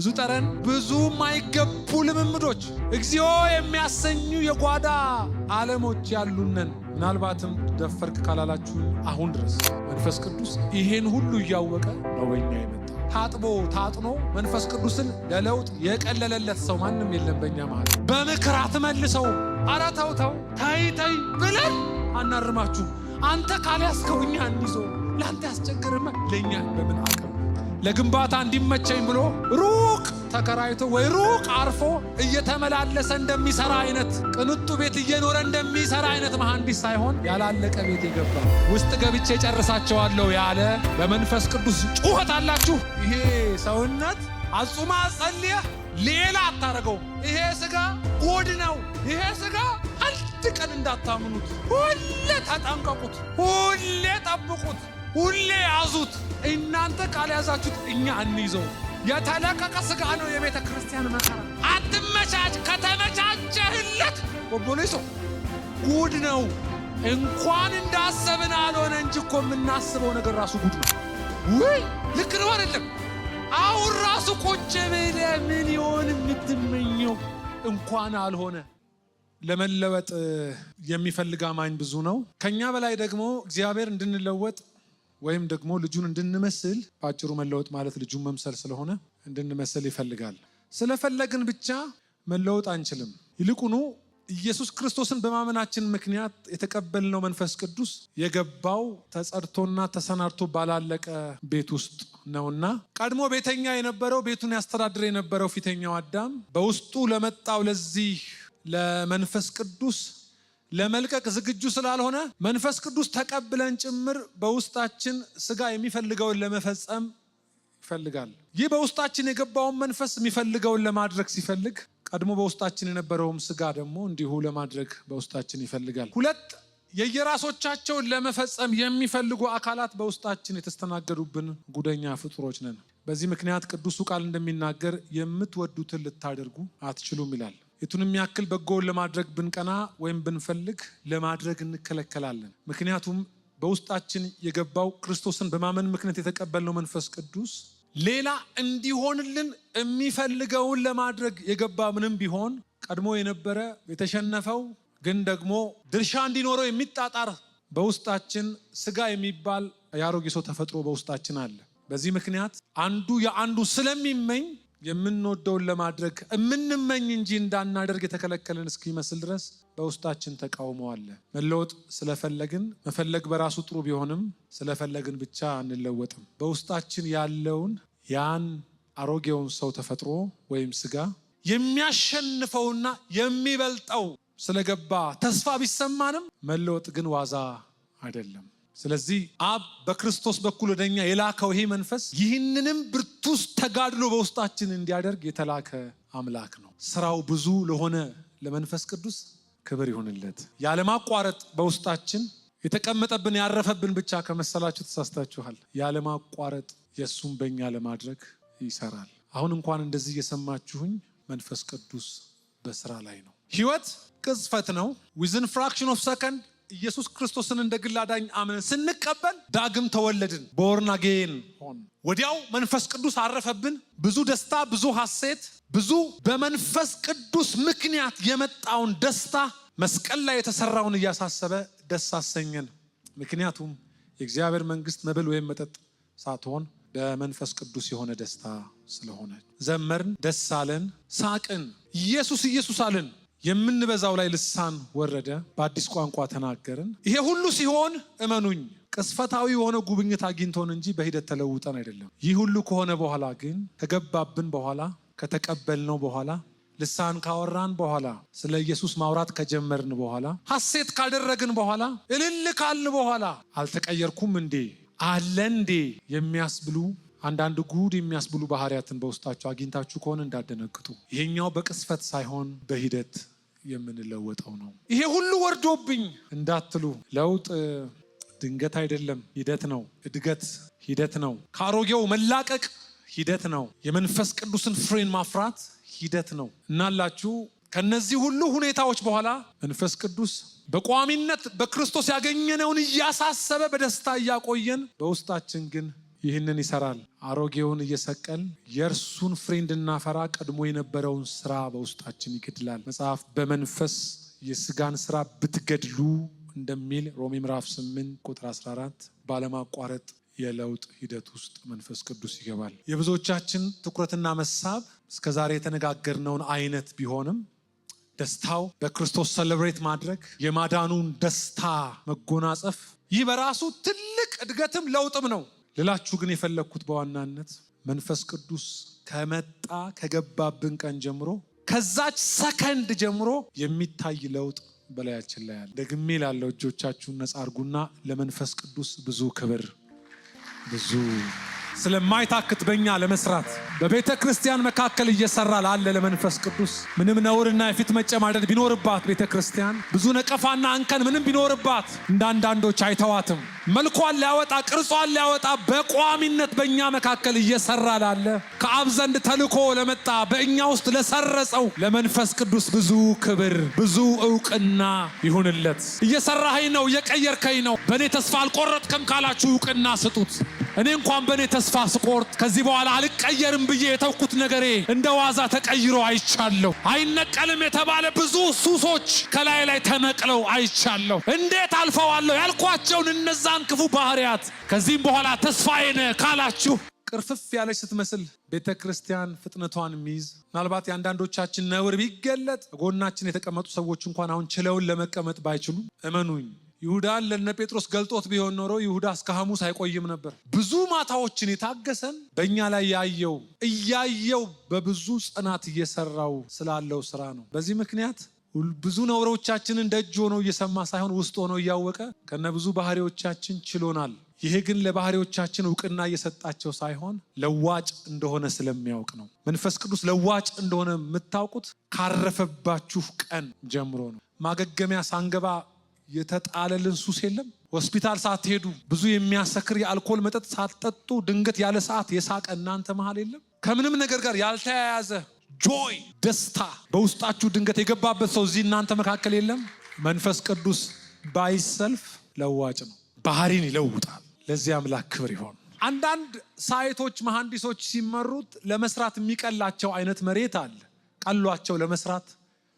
ብዙ ጠረን፣ ብዙ ማይገቡ ልምምዶች፣ እግዚኦ የሚያሰኙ የጓዳ ዓለሞች ያሉነን። ምናልባትም ደፈርክ ካላላችሁ አሁን ድረስ መንፈስ ቅዱስ ይሄን ሁሉ እያወቀ ነው በእኛ የመጣው። ታጥቦ ታጥኖ መንፈስ ቅዱስን ለለውጥ የቀለለለት ሰው ማንም የለም በእኛ መሃል። በምክር አትመልሰው። ኧረ ተው ተው ታይ ታይ ብለን አናርማችሁ። አንተ ካልያዝከው እኛ እንይዘው። ለአንተ ያስቸግርማ ለእኛ በምን አቅም? ለግንባታ እንዲመቸኝ ብሎ ሩቅ ተከራይቶ ወይ ሩቅ አርፎ እየተመላለሰ እንደሚሰራ አይነት ቅንጡ ቤት እየኖረ እንደሚሰራ አይነት መሐንዲስ ሳይሆን ያላለቀ ቤት የገባ ውስጥ ገብቼ ጨርሳቸዋለሁ ያለ በመንፈስ ቅዱስ ጩኸት አላችሁ። ይሄ ሰውነት አጹማ ጸልየ ሌላ አታረገው። ይሄ ስጋ ጎድ ነው። ይሄ ስጋ አንድ ቀን እንዳታምኑት። ሁሌ ተጠንቀቁት፣ ሁሌ ጠብቁት፣ ሁሌ ያዙት። እናንተ ካልያዛችሁት እኛ እንይዘው። የተለቀቀ ስጋ ነው የቤተ ክርስቲያን መከራ። አትመቻች። ከተመቻቸህለት ወቦኔሶ ጉድ ነው። እንኳን እንዳሰብን አልሆነ እንጂ እኮ የምናስበው ነገር ራሱ ጉድ ነው። ውይ ልክ ነው አይደለም? አሁን ራሱ ቁጭ ብለህ ምን ይሆን የምትመኘው? እንኳን አልሆነ። ለመለወጥ የሚፈልግ አማኝ ብዙ ነው። ከኛ በላይ ደግሞ እግዚአብሔር እንድንለወጥ ወይም ደግሞ ልጁን እንድንመስል፣ ባጭሩ መለወጥ ማለት ልጁን መምሰል ስለሆነ እንድንመስል ይፈልጋል። ስለፈለግን ብቻ መለወጥ አንችልም። ይልቁኑ ኢየሱስ ክርስቶስን በማመናችን ምክንያት የተቀበልነው መንፈስ ቅዱስ የገባው ተጸድቶና ተሰናድቶ ባላለቀ ቤት ውስጥ ነውና ቀድሞ ቤተኛ የነበረው ቤቱን ያስተዳድር የነበረው ፊተኛው አዳም በውስጡ ለመጣው ለዚህ ለመንፈስ ቅዱስ ለመልቀቅ ዝግጁ ስላልሆነ መንፈስ ቅዱስ ተቀብለን ጭምር በውስጣችን ስጋ የሚፈልገውን ለመፈጸም ይፈልጋል። ይህ በውስጣችን የገባውን መንፈስ የሚፈልገውን ለማድረግ ሲፈልግ ቀድሞ በውስጣችን የነበረውም ስጋ ደግሞ እንዲሁ ለማድረግ በውስጣችን ይፈልጋል። ሁለት የየራሶቻቸውን ለመፈጸም የሚፈልጉ አካላት በውስጣችን የተስተናገዱብን ጉደኛ ፍጡሮች ነን። በዚህ ምክንያት ቅዱሱ ቃል እንደሚናገር የምትወዱትን ልታደርጉ አትችሉም ይላል። የቱንም ያክል በጎውን ለማድረግ ብንቀና ወይም ብንፈልግ ለማድረግ እንከለከላለን። ምክንያቱም በውስጣችን የገባው ክርስቶስን በማመን ምክንያት የተቀበልነው መንፈስ ቅዱስ ሌላ እንዲሆንልን የሚፈልገውን ለማድረግ የገባ ምንም ቢሆን ቀድሞ የነበረ የተሸነፈው ግን ደግሞ ድርሻ እንዲኖረው የሚጣጣር በውስጣችን ስጋ የሚባል የአሮጌ ሰው ተፈጥሮ በውስጣችን አለ። በዚህ ምክንያት አንዱ የአንዱ ስለሚመኝ የምንወደውን ለማድረግ የምንመኝ እንጂ እንዳናደርግ የተከለከለን እስኪመስል ድረስ በውስጣችን ተቃውሞ አለ። መለወጥ ስለፈለግን መፈለግ በራሱ ጥሩ ቢሆንም ስለፈለግን ብቻ አንለወጥም። በውስጣችን ያለውን ያን አሮጌውን ሰው ተፈጥሮ ወይም ስጋ የሚያሸንፈውና የሚበልጠው ስለገባ ተስፋ ቢሰማንም መለወጥ ግን ዋዛ አይደለም። ስለዚህ አብ በክርስቶስ በኩል ወደኛ የላከው ይሄ መንፈስ ይህንንም ብርቱ ተጋድሎ በውስጣችን እንዲያደርግ የተላከ አምላክ ነው። ስራው ብዙ ለሆነ ለመንፈስ ቅዱስ ክብር ይሁንለት። ያለማቋረጥ በውስጣችን የተቀመጠብን ያረፈብን ብቻ ከመሰላችሁ ተሳስታችኋል። ያለማቋረጥ የሱም በእኛ ለማድረግ ይሰራል። አሁን እንኳን እንደዚህ እየሰማችሁኝ መንፈስ ቅዱስ በስራ ላይ ነው። ህይወት ቅጽበት ነው። ዊዝን ፍራክሽን ኦፍ ሰከንድ ኢየሱስ ክርስቶስን እንደ ግል አዳኝ አምነን ስንቀበል ዳግም ተወለድን። ቦርን አጌን ሆን ወዲያው መንፈስ ቅዱስ አረፈብን። ብዙ ደስታ፣ ብዙ ሐሴት፣ ብዙ በመንፈስ ቅዱስ ምክንያት የመጣውን ደስታ መስቀል ላይ የተሰራውን እያሳሰበ ደስ አሰኘን። ምክንያቱም የእግዚአብሔር መንግስት መብል ወይም መጠጥ ሳትሆን በመንፈስ ቅዱስ የሆነ ደስታ ስለሆነ ዘመርን፣ ደስ አለን፣ ሳቅን፣ ኢየሱስ ኢየሱስ አለን። የምንበዛው ላይ ልሳን ወረደ፣ በአዲስ ቋንቋ ተናገርን። ይሄ ሁሉ ሲሆን እመኑኝ ቅስፈታዊ የሆነ ጉብኝት አግኝቶን እንጂ በሂደት ተለውጠን አይደለም። ይህ ሁሉ ከሆነ በኋላ ግን ከገባብን በኋላ ከተቀበልነው በኋላ ልሳን ካወራን በኋላ ስለ ኢየሱስ ማውራት ከጀመርን በኋላ ሐሴት ካደረግን በኋላ እልል ካልን በኋላ አልተቀየርኩም እንዴ አለ እንዴ የሚያስብሉ አንዳንድ ጉድ የሚያስብሉ ባህሪያትን በውስጣችሁ አግኝታችሁ ከሆነ እንዳደነግጡ። ይሄኛው በቅስፈት ሳይሆን በሂደት የምንለወጠው ነው። ይሄ ሁሉ ወርዶብኝ እንዳትሉ፣ ለውጥ ድንገት አይደለም፣ ሂደት ነው። እድገት ሂደት ነው። ከአሮጌው መላቀቅ ሂደት ነው። የመንፈስ ቅዱስን ፍሬን ማፍራት ሂደት ነው። እናላችሁ ከነዚህ ሁሉ ሁኔታዎች በኋላ መንፈስ ቅዱስ በቋሚነት በክርስቶስ ያገኘነውን እያሳሰበ በደስታ እያቆየን በውስጣችን ግን ይህንን ይሰራል። አሮጌውን እየሰቀል የእርሱን ፍሬ እንድናፈራ ቀድሞ የነበረውን ስራ በውስጣችን ይገድላል። መጽሐፍ በመንፈስ የስጋን ስራ ብትገድሉ እንደሚል ሮሜ ምዕራፍ 8 ቁጥር 14 ባለማቋረጥ የለውጥ ሂደት ውስጥ መንፈስ ቅዱስ ይገባል። የብዙዎቻችን ትኩረትና መሳብ እስከዛሬ የተነጋገርነውን አይነት ቢሆንም ደስታው በክርስቶስ ሰለብሬት ማድረግ የማዳኑን ደስታ መጎናጸፍ ይህ በራሱ ትልቅ እድገትም ለውጥም ነው ልላችሁ ግን የፈለግኩት በዋናነት መንፈስ ቅዱስ ከመጣ ከገባብን ቀን ጀምሮ ከዛች ሰከንድ ጀምሮ የሚታይ ለውጥ በላያችን ላይ አለ። ደግሜ ላለው እጆቻችሁን ነጻ አርጉና ለመንፈስ ቅዱስ ብዙ ክብር ብዙ ስለማይታክት በእኛ ለመስራት በቤተ ክርስቲያን መካከል እየሰራ ላለ ለመንፈስ ቅዱስ ምንም ነውርና የፊት መጨማደድ ቢኖርባት ቤተ ክርስቲያን ብዙ ነቀፋና አንከን ምንም ቢኖርባት እንዳንዳንዶች አይተዋትም። መልኳን ሊያወጣ ቅርጿን ሊያወጣ በቋሚነት በእኛ መካከል እየሰራ ላለ ከአብ ዘንድ ተልኮ ለመጣ በእኛ ውስጥ ለሰረጸው ለመንፈስ ቅዱስ ብዙ ክብር ብዙ እውቅና ይሁንለት። እየሰራኸኝ ነው፣ እየቀየርከኝ ነው፣ በእኔ ተስፋ አልቆረጥክም ካላችሁ እውቅና ስጡት። እኔ እንኳን በእኔ ተስፋ ስቆርጥ ከዚህ በኋላ አልቀየርም ብዬ የተውኩት ነገሬ እንደ ዋዛ ተቀይሮ አይቻለሁ። አይነቀልም የተባለ ብዙ ሱሶች ከላይ ላይ ተነቅለው አይቻለሁ። እንዴት አልፈዋለሁ ያልኳቸውን እነዛን ክፉ ባህሪያት ከዚህም በኋላ ተስፋዬ ነህ ካላችሁ ቅርፍፍ ያለች ስትመስል ቤተ ክርስቲያን ፍጥነቷን የሚይዝ ምናልባት የአንዳንዶቻችን ነውር ቢገለጥ ጎናችን የተቀመጡ ሰዎች እንኳን አሁን ችለውን ለመቀመጥ ባይችሉ እመኑኝ ይሁዳን ለነ ጴጥሮስ ገልጦት ቢሆን ኖሮ ይሁዳ እስከ ሐሙስ አይቆይም ነበር። ብዙ ማታዎችን የታገሰን በእኛ ላይ እያየው በብዙ ጽናት እየሰራው ስላለው ስራ ነው። በዚህ ምክንያት ብዙ ነውሮቻችንን ደጅ ሆኖ እየሰማ ሳይሆን ውስጥ ሆኖ እያወቀ ከነ ብዙ ባህሪዎቻችን ችሎናል። ይሄ ግን ለባህሪዎቻችን እውቅና እየሰጣቸው ሳይሆን ለዋጭ እንደሆነ ስለሚያውቅ ነው። መንፈስ ቅዱስ ለዋጭ እንደሆነ የምታውቁት ካረፈባችሁ ቀን ጀምሮ ነው። ማገገሚያ ሳንገባ የተጣለልን ሱስ የለም። ሆስፒታል ሳትሄዱ ብዙ የሚያሰክር የአልኮል መጠጥ ሳትጠጡ ድንገት ያለ ሰዓት የሳቀ እናንተ መሃል የለም። ከምንም ነገር ጋር ያልተያያዘ ጆይ ደስታ በውስጣችሁ ድንገት የገባበት ሰው እዚህ እናንተ መካከል የለም። መንፈስ ቅዱስ ባይሰልፍ ለዋጭ ነው፣ ባህሪን ይለውጣል። ለዚህ አምላክ ክብር ይሆን። አንዳንድ ሳይቶች መሐንዲሶች ሲመሩት ለመስራት የሚቀላቸው አይነት መሬት አለ። ቀሏቸው ለመስራት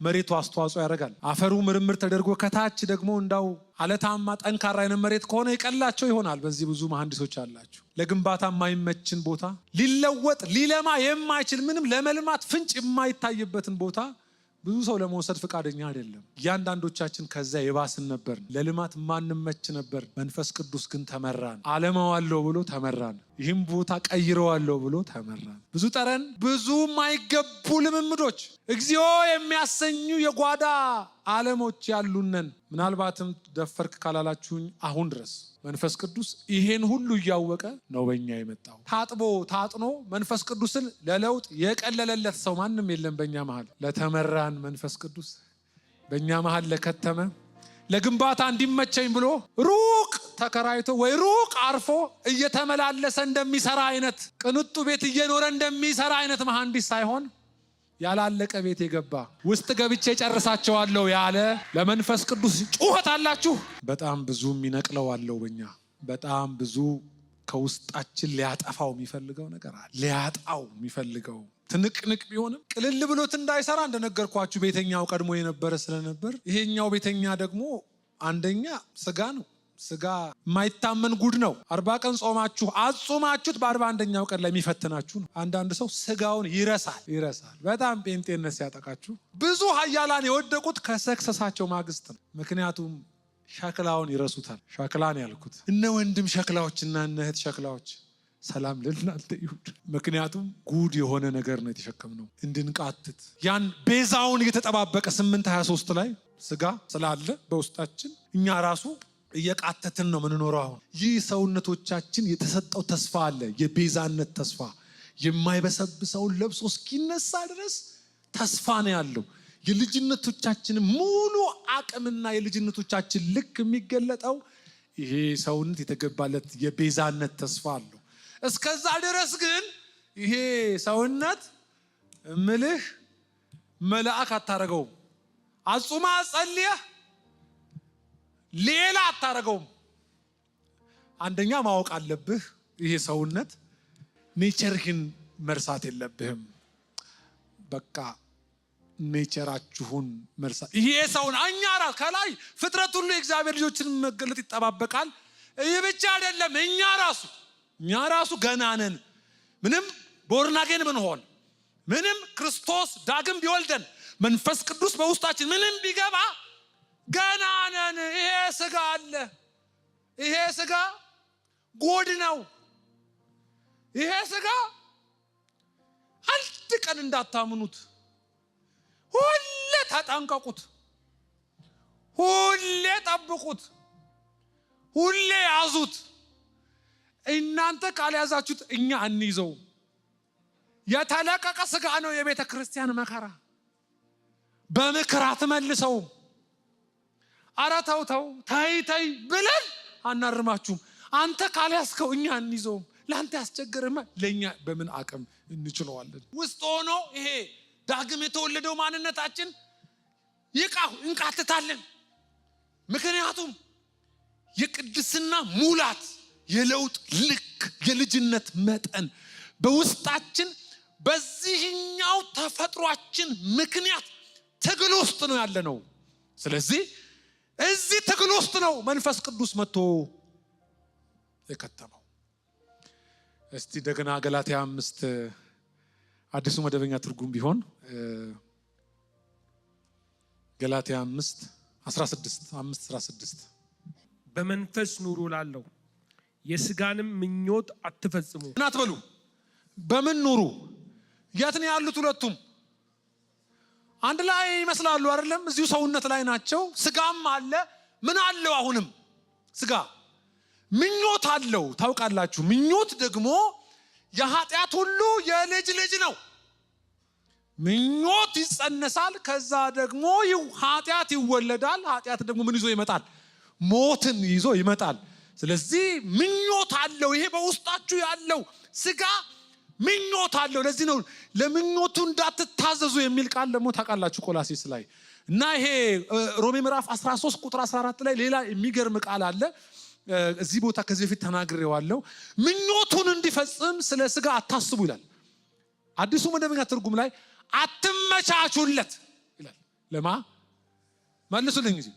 መሬቱ አስተዋጽኦ ያደርጋል። አፈሩ ምርምር ተደርጎ ከታች ደግሞ እንዳው አለታማ ጠንካራ አይነት መሬት ከሆነ ይቀላቸው ይሆናል። በዚህ ብዙ መሐንዲሶች አላችሁ። ለግንባታ የማይመችን ቦታ ሊለወጥ ሊለማ የማይችል ምንም ለመልማት ፍንጭ የማይታይበትን ቦታ ብዙ ሰው ለመውሰድ ፈቃደኛ አይደለም። እያንዳንዶቻችን ከዛ የባስን ነበር፣ ለልማት ማንመች ነበር። መንፈስ ቅዱስ ግን ተመራን። አለማዋለሁ ብሎ ተመራን። ይህም ቦታ ቀይረዋለሁ ብሎ ተመራን። ብዙ ጠረን፣ ብዙ የማይገቡ ልምምዶች፣ እግዚኦ የሚያሰኙ የጓዳ ዓለሞች ያሉነን። ምናልባትም ደፈርክ ካላላችሁኝ አሁን ድረስ መንፈስ ቅዱስ ይሄን ሁሉ እያወቀ ነው በእኛ የመጣው። ታጥቦ ታጥኖ መንፈስ ቅዱስን ለለውጥ የቀለለለት ሰው ማንም የለም በእኛ መሃል። ለተመራን መንፈስ ቅዱስ በእኛ መሃል ለከተመ ለግንባታ እንዲመቸኝ ብሎ ሩቅ ተከራይቶ ወይ ሩቅ አርፎ እየተመላለሰ እንደሚሰራ አይነት ቅንጡ ቤት እየኖረ እንደሚሰራ አይነት መሐንዲስ ሳይሆን ያላለቀ ቤት የገባ ውስጥ ገብቼ ጨርሳቸዋለሁ ያለ ለመንፈስ ቅዱስ ጩኸት አላችሁ። በጣም ብዙ የሚነቅለው አለው በእኛ። በጣም ብዙ ከውስጣችን ሊያጠፋው የሚፈልገው ነገር አለ። ሊያጣው የሚፈልገው ትንቅንቅ ቢሆንም ቅልል ብሎት እንዳይሰራ እንደነገርኳችሁ ቤተኛው ቀድሞ የነበረ ስለነበር ይሄኛው ቤተኛ ደግሞ አንደኛ ስጋ ነው። ስጋ የማይታመን ጉድ ነው። 40 ቀን ጾማችሁ አጾማችሁት በ41ኛው ቀን ላይ የሚፈትናችሁ ነው። አንዳንድ ሰው ስጋውን ይረሳል። በጣም ጴንጤነት ሲያጠቃችሁ ብዙ ኃያላን የወደቁት ከሰክሰሳቸው ማግስት ነው። ምክንያቱም ሸክላውን ይረሱታል። ሸክላን ያልኩት እነ ወንድም ሸክላዎችና እነ እህት ሸክላዎች ሰላም ለእናንተ ይሁን። ምክንያቱም ጉድ የሆነ ነገር ነው የተሸከምነው እንድንቃትት ያን ቤዛውን እየተጠባበቀ 8:23 ላይ ስጋ ስላለ በውስጣችን እኛ ራሱ እየቃተትን ነው ምንኖረው። አሁን ይህ ሰውነቶቻችን የተሰጠው ተስፋ አለ፣ የቤዛነት ተስፋ የማይበሰብሰውን ለብሶ እስኪነሳ ድረስ ተስፋ ነው ያለው። የልጅነቶቻችን ሙሉ አቅምና የልጅነቶቻችን ልክ የሚገለጠው ይሄ ሰውነት የተገባለት የቤዛነት ተስፋ አለው። እስከዛ ድረስ ግን ይሄ ሰውነት እምልህ መልአክ አታረገውም። አጹማ ጸልየህ ሌላ አታረገውም። አንደኛ ማወቅ አለብህ ይሄ ሰውነት ኔቸርህን መርሳት የለብህም። በቃ ኔቸራችሁን መርሳት ይሄ ሰውን እኛ ራስ ከላይ ፍጥረት ሁሉ የእግዚአብሔር ልጆችን መገለጥ ይጠባበቃል። ይሄ ብቻ አይደለም እኛ ራሱ ገና ነን። ምንም ቦርናጌን ብንሆን ምንም ክርስቶስ ዳግም ቢወልደን መንፈስ ቅዱስ በውስጣችን ምንም ቢገባ ገና ነን። ይሄ ስጋ አለ። ይሄ ስጋ ጎድ ነው። ይሄ ስጋ አንድ ቀን እንዳታምኑት፣ ሁሌ ተጠንቀቁት፣ ሁሌ ጠብቁት፣ ሁሌ ያዙት። እናንተ ካልያዛችሁት እኛ እንይዘው። የተለቀቀ ስጋ ነው የቤተ ክርስቲያን መከራ። በምክር አትመልሰውም። ኧረ ተው ተይ ብለን አናርማችሁም። አንተ ካልያዝከው እኛ እንይዘውም። ለአንተ ያስቸገረማ ለእኛ በምን አቅም እንችለዋለን? ውስጥ ሆኖ ይሄ ዳግም የተወለደው ማንነታችን እንቃትታለን። ምክንያቱም የቅድስና ሙላት፣ የለውጥ ልክ፣ የልጅነት መጠን በውስጣችን በዚህኛው ተፈጥሯችን ምክንያት ትግል ውስጥ ነው ያለነው። ስለዚህ እዚህ ትግል ውስጥ ነው መንፈስ ቅዱስ መጥቶ የከተመው። እስቲ እንደገና ገላትያ 5 አዲሱ መደበኛ ትርጉም ቢሆን ገላትያ 5:16 በመንፈስ ኑሩ ላለው የስጋንም ምኞት አትፈጽሙ። እናትበሉ በምን ኑሩ? የት ነው ያሉት? ሁለቱም አንድ ላይ ይመስላሉ አይደለም? እዚሁ ሰውነት ላይ ናቸው። ስጋም አለ። ምን አለው? አሁንም ስጋ ምኞት አለው። ታውቃላችሁ፣ ምኞት ደግሞ የኃጢአት ሁሉ የልጅ ልጅ ነው። ምኞት ይጸነሳል፣ ከዛ ደግሞ ኃጢአት ይወለዳል። ኃጢአት ደግሞ ምን ይዞ ይመጣል? ሞትን ይዞ ይመጣል። ስለዚህ ምኞት አለው። ይሄ በውስጣችሁ ያለው ስጋ ምኞት አለው። ለዚህ ነው ለምኞቱ እንዳትታዘዙ የሚል ቃል ደግሞ ታውቃላችሁ ቆላሲስ ላይ እና ይሄ ሮሜ ምዕራፍ 13 ቁጥር 14 ላይ ሌላ የሚገርም ቃል አለ። እዚህ ቦታ ከዚህ በፊት ተናግሬዋለሁ። ምኞቱን እንዲፈጽም ስለ ስጋ አታስቡ ይላል። አዲሱ መደበኛ ትርጉም ላይ አትመቻቹለት ይላል። ለማ መልሱልኝ እንጂ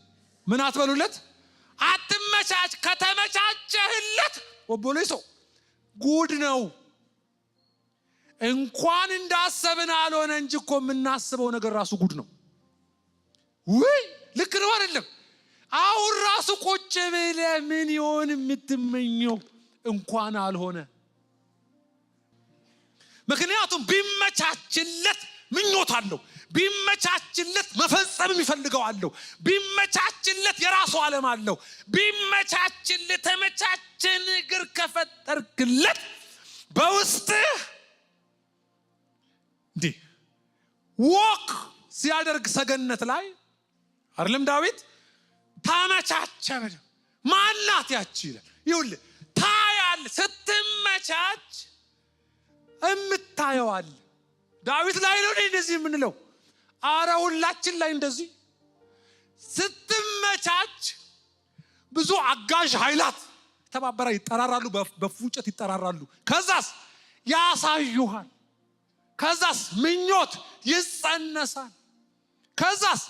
ምን አትበሉለት? አትመቻች። ከተመቻቸህለት ወቦሌሶ ጉድ ነው። እንኳን እንዳሰብን አልሆነ እንጂ እኮ የምናስበው ነገር ራሱ ጉድ ነው። ወይ ልክ ነው አይደለም? አሁን ራሱ ቁጭ ብለህ ምን ይሆን የምትመኘው እንኳን አልሆነ። ምክንያቱም ቢመቻችለት ምኞት አለው። ቢመቻችለት መፈጸም የሚፈልገው አለው። ቢመቻችለት የራሱ ዓለም አለው። ቢመቻችለት ተመቻቸ ነገር ከፈጠርክለት በውስጥህ እንዲህ ወክ ሲያደርግ ሰገነት ላይ አይደለም ዳዊት ታመቻቸ። ማናት ያቺ ይላል። ይኸውልህ ታያል። ስትመቻች እምታየዋል። ዳዊት ላይ ነው እንደዚህ የምንለው። አረ ሁላችን ላይ እንደዚህ ስትመቻች ብዙ አጋዥ ኃይላት ተባበራ ይጠራራሉ፣ በፉጨት ይጠራራሉ። ከዛስ ያሳዩሃል። ከዛስ ምኞት ይጸነሳል። ከዛስ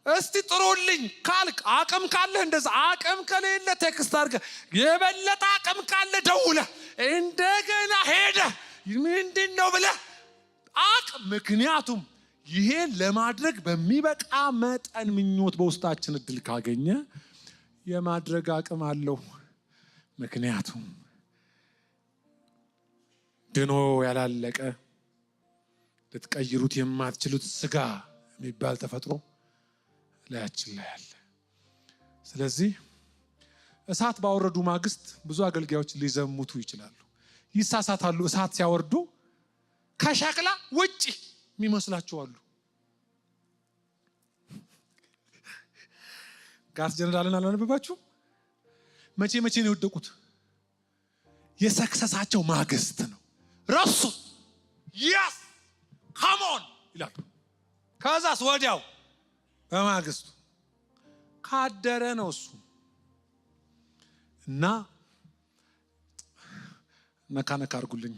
እስቲ ጥሩልኝ ካልክ አቅም ካለ እንደዛ፣ አቅም ከሌለ ቴክስት አድርገህ፣ የበለጠ አቅም ካለ ደውለህ እንደገና ሄደህ ምንድነው ብለህ ምክንያቱም ይሄ ለማድረግ በሚበቃ መጠን ምኞት በውስጣችን እድል ካገኘ የማድረግ አቅም አለው። ምክንያቱም ድኖ ያላለቀ ልትቀይሩት የማትችሉት ስጋ የሚባል ተፈጥሮ ላያችን ላይ አለ። ስለዚህ እሳት ባወረዱ ማግስት ብዙ አገልጋዮች ሊዘሙቱ ይችላሉ፣ ይሳሳታሉ። እሳት ሲያወርዱ ከሸክላ ውጪ የሚመስላቸው አሉ። ጋስ ጀነራልን አላነበባችሁ? መቼ ነው የወደቁት? የሰክሰሳቸው ማግስት ነው። ረሱ ያስ ካሞን ይላሉ። ከዛስ ወዲያው በማግስቱ ካደረ ነው እሱ። እና ነካ ነካ አድርጉልኝ።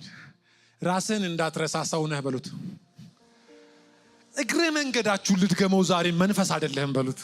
ራስህን እንዳትረሳ ሰው ነህ በሉት። እግረ መንገዳችሁን ልትገመው ዛሬ መንፈስ አይደለህም በሉት።